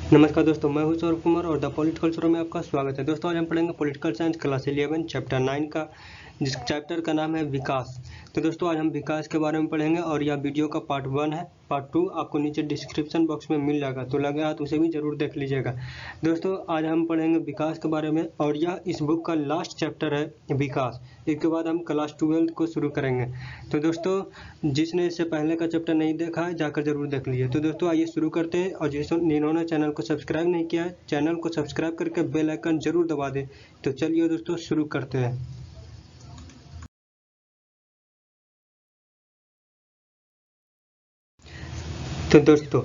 नमस्कार दोस्तों, मैं हूं सौरभ कुमार और द पॉलिटिकल शो में आपका स्वागत है। दोस्तों आज हम पढ़ेंगे पॉलिटिकल साइंस क्लास 11 चैप्टर 9 का, जिस चैप्टर का नाम है विकास। तो दोस्तों आज हम विकास के बारे में पढ़ेंगे और यह वीडियो का पार्ट 1 है। पार्ट 2 आपको नीचे डिस्क्रिप्शन बॉक्स में मिल जाएगा, तो लगे हाथ उसे भी जरूर देख लीजिएगा। दोस्तों आज हम पढ़ेंगे विकास के बारे में और यह इस बुक का लास्ट चैप्टर है विकास। इसके बाद हम क्लास 12 को शुरू करेंगे। तो दोस्तों जिसने इससे पहले का चैप्टर नहीं देखा है जाकर जरूर देख लीजिए। तो दोस्तों आइए शुरू करते हैं, और जिन्होंने चैनल को सब्सक्राइब नहीं किया है चैनल को सब्सक्राइब करके बेल आइकन जरूर दबा दें। तो चलिए दोस्तों शुरू करते हैं। तो दोस्तों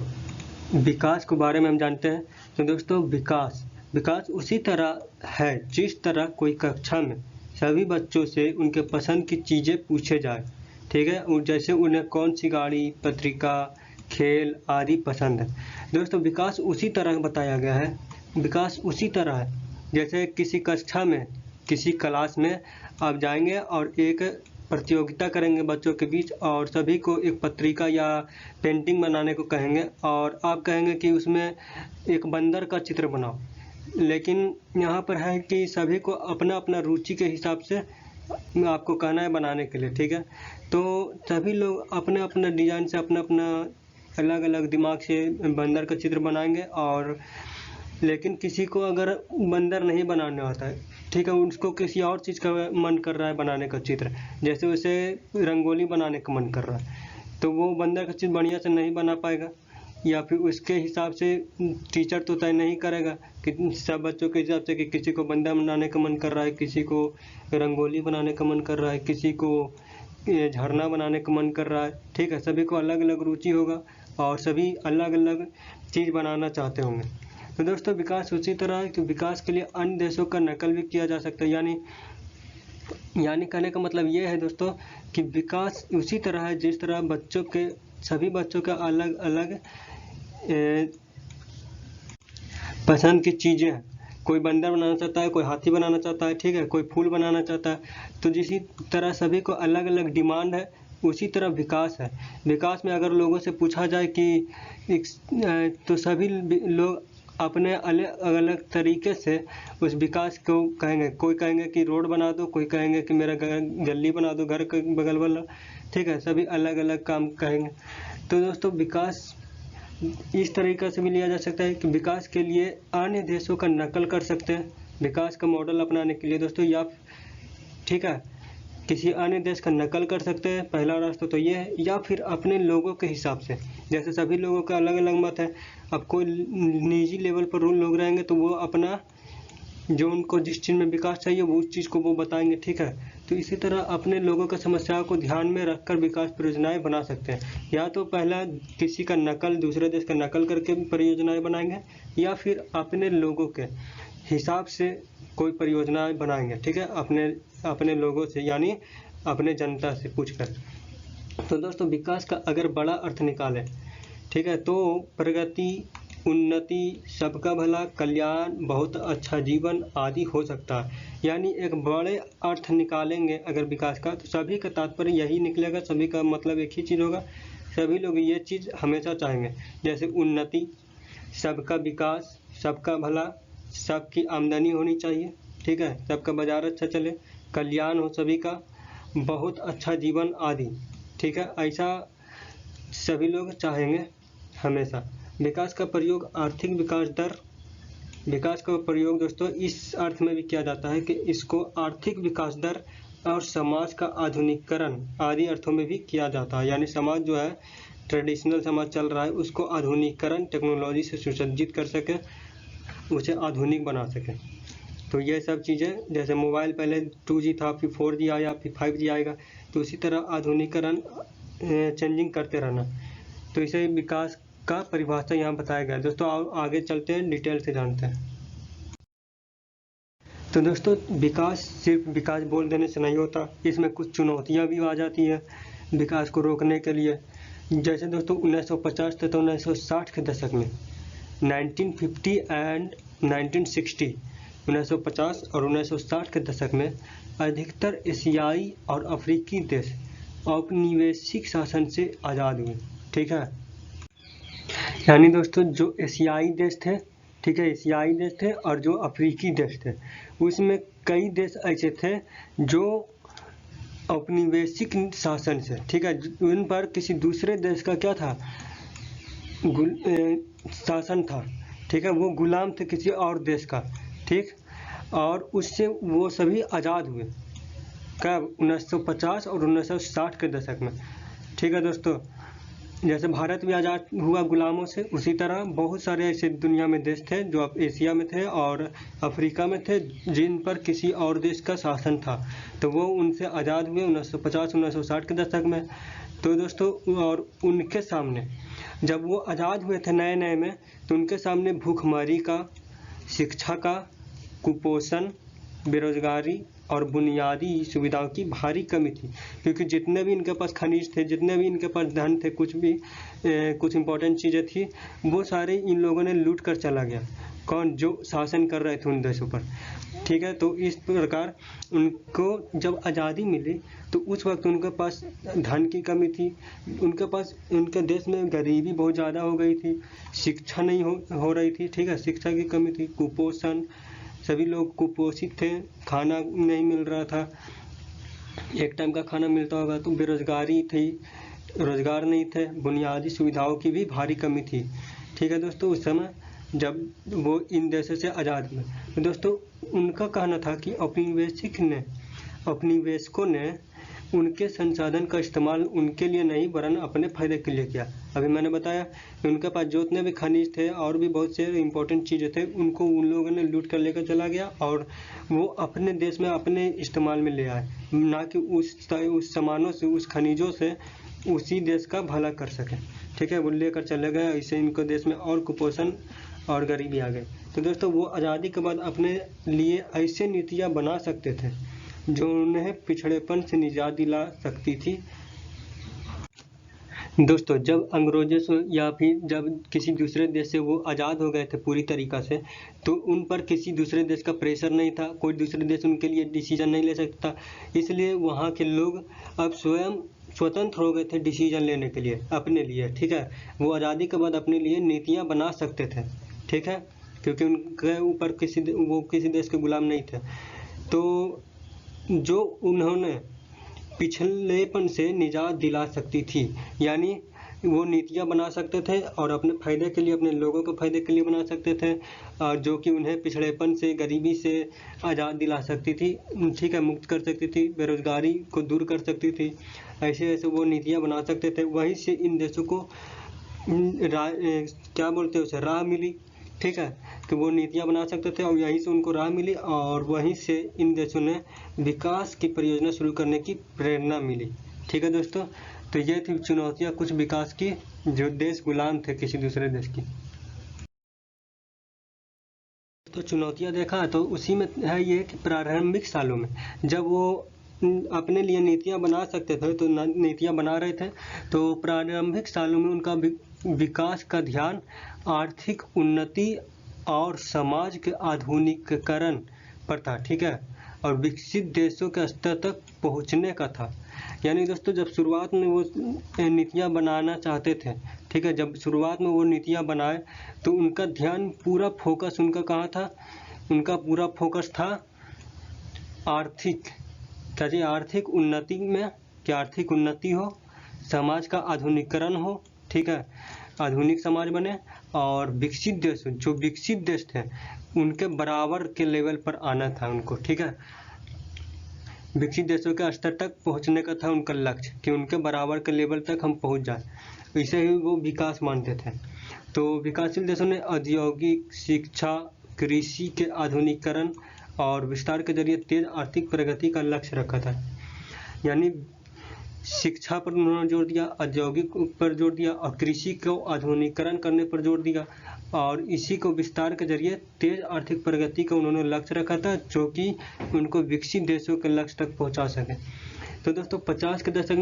विकास के बारे में हम जानते हैं। तो दोस्तों विकास उसी तरह है जिस तरह कोई कक्षा में सभी बच्चों से उनके पसंद की चीज़ें पूछे जाए, ठीक है, और जैसे उन्हें कौन सी गाड़ी, पत्रिका, खेल आदि पसंद है। दोस्तों विकास उसी तरह बताया गया है। विकास उसी तरह है जैसे किसी कक्षा में, किसी क्लास में आप जाएंगे और एक प्रतियोगिता करेंगे बच्चों के बीच, और सभी को एक पत्रिका या पेंटिंग बनाने को कहेंगे और आप कहेंगे कि उसमें एक बंदर का चित्र बनाओ। लेकिन यहाँ पर है कि सभी को अपना अपना रुचि के हिसाब से आपको कहना है बनाने के लिए, ठीक है। तो सभी लोग अपने अपने डिजाइन से अपना अपना अलग अलग दिमाग से बंदर का चित्र बनाएंगे। और लेकिन किसी को अगर बंदर नहीं बनाना आता है, ठीक है, उसको किसी और चीज़ का मन कर रहा है बनाने का चित्र, जैसे उसे रंगोली बनाने का मन कर रहा है, तो वो बंदर का चित्र बढ़िया से नहीं बना पाएगा, या फिर उसके हिसाब से टीचर तो तय नहीं करेगा कि सब बच्चों के हिसाब से कि किसी को बंदर बनाने का मन कर रहा है, किसी को रंगोली बनाने का मन कर रहा है, किसी को झरना बनाने का मन कर रहा है, ठीक है। सभी को अलग अलग रुचि होगा और सभी अलग अलग चीज़ बनाना चाहते होंगे। तो दोस्तों विकास उसी तरह है कि विकास के लिए अन्य देशों का नकल भी किया जा सकता है। यानी कहने का मतलब ये है दोस्तों कि विकास उसी तरह है जिस तरह सभी बच्चों का अलग अलग पसंद की चीज़ें हैं। कोई बंदर बनाना चाहता है, कोई हाथी बनाना चाहता है, ठीक है, कोई फूल बनाना चाहता है। तो जिसी तरह सभी को अलग अलग डिमांड है, उसी तरह विकास है। विकास में अगर लोगों से पूछा जाए कि तो सभी लोग अपने अलग अलग तरीके से उस विकास को कहेंगे। कोई कहेंगे कि रोड बना दो, कोई कहेंगे कि मेरा गली बना दो घर के बगल वाला, ठीक है, सभी अलग अलग काम कहेंगे। तो दोस्तों विकास इस तरीके से भी लिया जा सकता है कि विकास के लिए अन्य देशों का नकल कर सकते हैं विकास का मॉडल अपनाने के लिए दोस्तों, या ठीक है किसी अन्य देश का नकल कर सकते हैं, पहला रास्ता तो ये है, या फिर अपने लोगों के हिसाब से, जैसे सभी लोगों का अलग अलग मत है। अब कोई निजी लेवल पर लोग रहेंगे तो वो अपना जो उनको जिस चीज़ में विकास चाहिए वो उस चीज़ को वो बताएंगे, ठीक है। तो इसी तरह अपने लोगों का समस्याओं को ध्यान में रखकर विकास परियोजनाएं बना सकते हैं। या तो पहला किसी का नकल, दूसरे देश का नकल करके परियोजनाएं बनाएंगे, या फिर अपने लोगों के हिसाब से कोई परियोजनाएं बनाएंगे, ठीक है, अपने लोगों से, यानी अपने जनता से पूछकर। तो दोस्तों विकास का अगर बड़ा अर्थ निकालें, ठीक है, तो प्रगति, उन्नति, सबका भला, कल्याण, बहुत अच्छा जीवन आदि हो सकता है। यानी एक बड़े अर्थ निकालेंगे अगर विकास का, तो सभी का तात्पर्य यही निकलेगा, सभी का मतलब एक ही चीज़ होगा। सभी लोग ये चीज़ हमेशा चाहेंगे, जैसे उन्नति, सबका विकास, सबका भला, सबकी आमदनी होनी चाहिए, ठीक है, सबका बाजार अच्छा चले, कल्याण हो सभी का, बहुत अच्छा जीवन आदि, ठीक है, ऐसा सभी लोग चाहेंगे हमेशा। विकास का प्रयोग आर्थिक विकास का प्रयोग दोस्तों इस अर्थ में भी किया जाता है कि इसको आर्थिक विकास दर और समाज का आधुनिकीकरण आदि अर्थों में भी किया जाता है। यानी समाज जो है, ट्रेडिशनल समाज चल रहा है, उसको आधुनिकीकरण, टेक्नोलॉजी से सुसज्जित कर सके, उसे आधुनिक बना सके। तो ये सब चीज़ें, जैसे मोबाइल पहले 2G था, फिर 4G आया, फिर 5G आएगा, तो इसी तरह आधुनिकीकरण चेंजिंग करते रहना। तो इसे विकास का परिभाषा यहाँ बताया गया। दोस्तों आगे चलते हैं, डिटेल से जानते हैं। तो दोस्तों विकास सिर्फ विकास बोल देने से नहीं होता, इसमें कुछ चुनौतियाँ भी आ जाती है विकास को रोकने के लिए। जैसे दोस्तों 1950 तथा 1960 के दशक में, 1950 एंड 1960, 1950 और 1960 के दशक में अधिकतर एशियाई और अफ्रीकी देश औपनिवेशिक शासन से आज़ाद हुए, ठीक है। यानी दोस्तों जो एशियाई देश थे ठीक है, एशियाई देश थे और जो अफ्रीकी देश थे, उसमें कई देश ऐसे थे जो औपनिवेशिक शासन से, ठीक है, उन पर किसी दूसरे देश का क्या था, शासन था, ठीक है, वो गुलाम थे किसी और देश का, ठीक, और उससे वो सभी आज़ाद हुए कब, 1950 और 1960 के दशक में, ठीक है दोस्तों। जैसे भारत भी आज़ाद हुआ गुलामों से, उसी तरह बहुत सारे ऐसे दुनिया में देश थे जो एशिया में थे और अफ्रीका में थे, जिन पर किसी और देश का शासन था, तो वो उनसे आज़ाद हुए 1950-1960 के दशक में। तो दोस्तों, और उनके सामने जब वो आज़ाद हुए थे नए नए में, तो उनके सामने भूखमरी का, शिक्षा का, कुपोषण, बेरोजगारी और बुनियादी सुविधाओं की भारी कमी थी, क्योंकि जितने भी इनके पास खनिज थे, जितने भी इनके पास धन थे, कुछ इंपॉर्टेंट चीज़ें थी, वो सारे इन लोगों ने लूट कर चला गया। कौन? जो शासन कर रहे थे उन देशों पर, ठीक है। तो इस प्रकार उनको जब आज़ादी मिली तो उस वक्त उनके पास धन की कमी थी, उनके देश में गरीबी बहुत ज़्यादा हो गई थी, शिक्षा नहीं हो रही थी, ठीक है, शिक्षा की कमी थी, कुपोषण, सभी लोग कुपोषित थे, खाना नहीं मिल रहा था, एक टाइम का खाना मिलता होगा, तो बेरोजगारी थी, रोजगार नहीं थे, बुनियादी सुविधाओं की भी भारी कमी थी, ठीक है दोस्तों। उस समय जब वो इन देशों से आज़ाद हुए, तो दोस्तों उनका कहना था कि औपनिवेशकों ने उनके संसाधन का इस्तेमाल उनके लिए नहीं वरन अपने फायदे के लिए किया। अभी मैंने बताया कि उनके पास जितने भी खनिज थे और भी बहुत से इम्पोर्टेंट चीज़ें थे, उनको उन लोगों ने लूट कर लेकर चला गया और वो अपने देश में अपने इस्तेमाल में ले आए, ना कि उस सामानों से, उस खनिजों से उसी देश का भला कर सके, ठीक है, वो लेकर चले गए। इससे इनको देश में और कुपोषण और गरीबी आ गई। तो दोस्तों, वो आज़ादी के बाद अपने लिए ऐसे नीतियाँ बना सकते थे जो उन्हें पिछड़ेपन से निजात दिला सकती थी। दोस्तों, जब अंग्रेजों से या फिर जब किसी दूसरे देश से वो आज़ाद हो गए थे पूरी तरीक़ा से, तो उन पर किसी दूसरे देश का प्रेशर नहीं था, कोई दूसरे देश उनके लिए डिसीजन नहीं ले सकता, इसलिए वहाँ के लोग अब स्वयं स्वतंत्र हो गए थे डिसीजन लेने के लिए अपने लिए, ठीक है। वो आज़ादी के बाद अपने लिए नीतियाँ बना सकते थे, ठीक है, क्योंकि उनके ऊपर वो किसी देश के गुलाम नहीं थे। तो जो उन्होंने पिछलेपन से निजात दिला सकती थी, यानी वो नीतियाँ बना सकते थे और अपने फ़ायदे के लिए, अपने लोगों के फ़ायदे के लिए बना सकते थे, और जो कि उन्हें पिछड़ेपन से, गरीबी से आज़ाद दिला सकती थी, ठीक है, मुक्त कर सकती थी, बेरोजगारी को दूर कर सकती थी, ऐसे ऐसे वो नीतियाँ बना सकते थे। वहीं से इन देशों को क्या बोलते हैं उसे, राह मिली, ठीक है, कि वो नीतियाँ बना सकते थे और यहीं से उनको राह मिली और वहीं से इन देशों ने विकास की परियोजना शुरू करने की प्रेरणा मिली, ठीक है दोस्तों। तो ये थी चुनौतियाँ कुछ विकास की, जो देश गुलाम थे किसी दूसरे देश की। तो चुनौतियाँ देखा तो उसी में है ये कि प्रारंभिक सालों में जब वो अपने लिए नीतियाँ बना सकते थे, तो नीतियाँ बना रहे थे, तो प्रारंभिक सालों में उनका विकास का ध्यान आर्थिक उन्नति और समाज के आधुनिकीकरण पर था, ठीक है, और विकसित देशों के स्तर तक पहुंचने का था। यानी दोस्तों, जब शुरुआत में वो नीतियाँ बनाना चाहते थे, ठीक है, जब शुरुआत में वो नीतियाँ बनाए तो उनका ध्यान, पूरा फोकस उनका कहाँ था, उनका पूरा फोकस था आर्थिक उन्नति में, कि आर्थिक उन्नति हो, समाज का आधुनिकीकरण हो, ठीक है, आधुनिक समाज बने, और विकसित देश, जो विकसित देश थे उनके बराबर के लेवल पर आना था उनको, ठीक है, विकसित देशों के स्तर तक पहुंचने का था उनका लक्ष्य, कि उनके बराबर के लेवल तक हम पहुंच जाए, इसे ही वो विकास मानते थे। तो विकासशील देशों ने औद्योगिक, शिक्षा, कृषि के आधुनिकीकरण और विस्तार के जरिए तेज आर्थिक प्रगति का लक्ष्य रखा था। यानी शिक्षा पर उन्होंने जोर दिया, औद्योगिक पर जोर दिया और कृषि को आधुनिकीकरण करने पर जोर दिया, और इसी को विस्तार के जरिए तेज आर्थिक प्रगति का उन्होंने लक्ष्य रखा था, जो कि उनको विकसित देशों के लक्ष्य तक पहुंचा सके। तो दोस्तों, 50 के दशक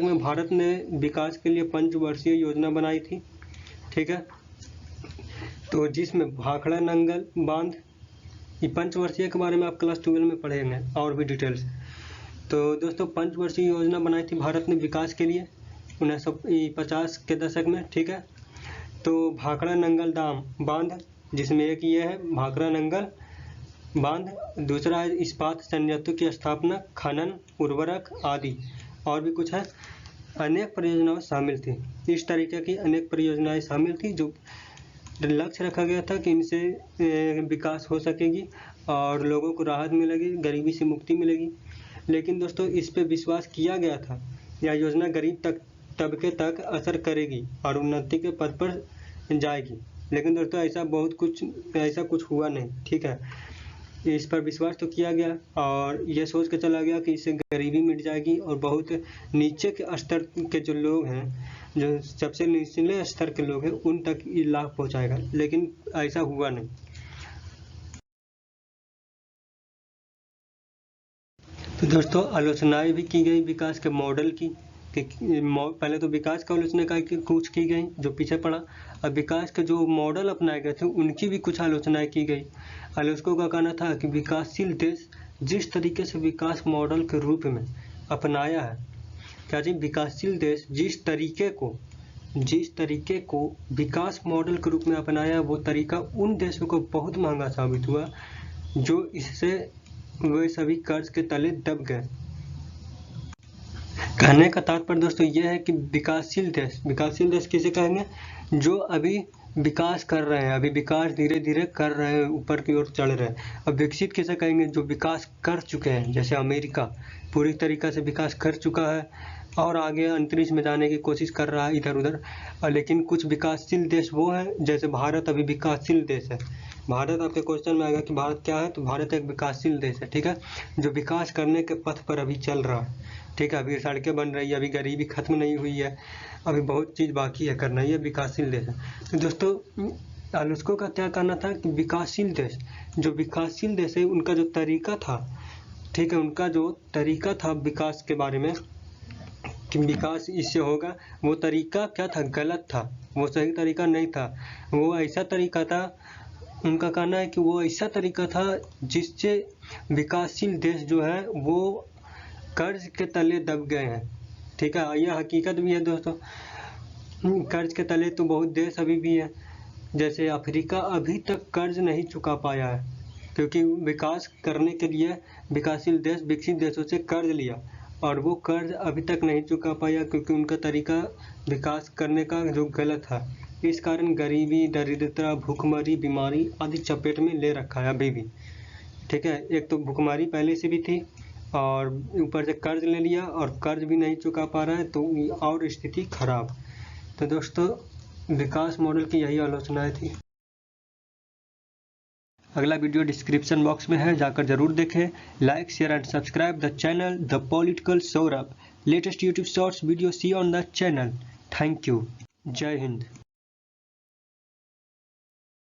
में भारत ने विकास के लिए पंचवर्षीय योजना बनाई थी, ठीक है, तो जिसमें भाखड़ा नंगल बांध, ये पंचवर्षीय के बारे में आप क्लास 12 में पढ़ेंगे और भी डिटेल्स। तो दोस्तों, पंचवर्षीय योजना बनाई थी भारत ने विकास के लिए 1950 के दशक में, ठीक है। तो भाखड़ा नंगल दाम बांध, जिसमें एक ये है भाखड़ा नंगल बांध, दूसरा है इस्पात संयंत्र की स्थापना, खनन, उर्वरक आदि, और भी कुछ है। अनेक परियोजनाएं शामिल थी। इस तरीके की अनेक परियोजनाएं शामिल थी जो लक्ष्य रखा गया था कि इनसे विकास हो सकेगी और लोगों को राहत मिलेगी, गरीबी से मुक्ति मिलेगी। लेकिन दोस्तों इस पे विश्वास किया गया था, यह योजना गरीब तबके तक असर करेगी और उन्नति के पथ पर जाएगी। लेकिन दोस्तों ऐसा कुछ हुआ नहीं, ठीक है। इस पर विश्वास तो किया गया और ये सोच के चला गया कि इससे गरीबी मिट जाएगी और बहुत नीचे के स्तर के जो लोग हैं, जो सबसे निचले स्तर के लोग हैं, उन तक ये लाभ पहुंचाएगा। लेकिन ऐसा हुआ नहीं। तो दोस्तों आलोचनाएं भी की गई विकास के मॉडल की, कि पहले तो विकास की आलोचना कुछ की गई जो पीछे पड़ा, अब विकास के जो मॉडल अपनाए गए थे उनकी भी कुछ आलोचनाएं की गई। आलोचकों का कहना था कि विकासशील देश जिस तरीके से विकास मॉडल के रूप में अपनाया है, क्या जी, विकासशील देश जिस तरीके को विकास मॉडल के रूप में अपनाया, वो तरीका उन देशों को बहुत महंगा साबित हुआ जो इससे वे सभी कर्ज के तले दब गए। कहने का तात्पर्य दोस्तों यह है कि विकासशील देश किसे कहेंगे? जो अभी विकास कर रहे हैं, अभी विकास धीरे धीरे कर रहे हैं, ऊपर की ओर चढ़ रहे हैं। अब विकसित किसे कहेंगे? जो विकास कर चुके हैं, जैसे अमेरिका पूरी तरीका से विकास कर चुका है और आगे अंतरिक्ष में जाने की कोशिश कर रहा है इधर उधर। लेकिन कुछ विकासशील देश वो हैं, जैसे भारत अभी विकासशील देश है। भारत, आपके क्वेश्चन में आएगा कि भारत क्या है, तो भारत एक विकासशील देश है, ठीक है, जो विकास करने के पथ पर अभी चल रहा है, ठीक है। अभी सड़कें बन रही है, अभी गरीबी खत्म नहीं हुई है, अभी बहुत चीज़ बाकी है करना, ये विकासशील देश है। तो दोस्तों आलोचकों का क्या कहना था कि विकासशील देश है, उनका जो तरीका था, ठीक है, उनका जो तरीका था विकास के बारे में कि विकास इससे होगा, वो तरीका क्या था? गलत था, वो सही तरीका नहीं था। वो ऐसा तरीका था, उनका कहना है कि वो ऐसा तरीका था जिससे विकासशील देश जो है वो कर्ज के तले दब गए हैं, ठीक है। यह हकीकत भी है दोस्तों, कर्ज के तले तो बहुत देश अभी भी है, जैसे अफ्रीका अभी तक कर्ज नहीं चुका पाया है, क्योंकि विकास करने के लिए विकासशील देश विकसित देशों से कर्ज लिया और वो कर्ज अभी तक नहीं चुका पाया, क्योंकि उनका तरीका विकास करने का जो गलत था। इस कारण गरीबी, दरिद्रता, भूखमरी, बीमारी आदि चपेट में ले रखा है अभी भी, ठीक है। एक तो भूखमरी पहले से भी थी और ऊपर से कर्ज ले लिया और कर्ज भी नहीं चुका पा रहा है, तो और स्थिति खराब। तो दोस्तों विकास मॉडल की यही आलोचनाएं थी। अगला वीडियो डिस्क्रिप्शन बॉक्स में है, जाकर जरूर देखें। Like, share and subscribe the channel the political Saurabh. Latest YouTube shorts video see on the channel. Thank you. जय हिंद।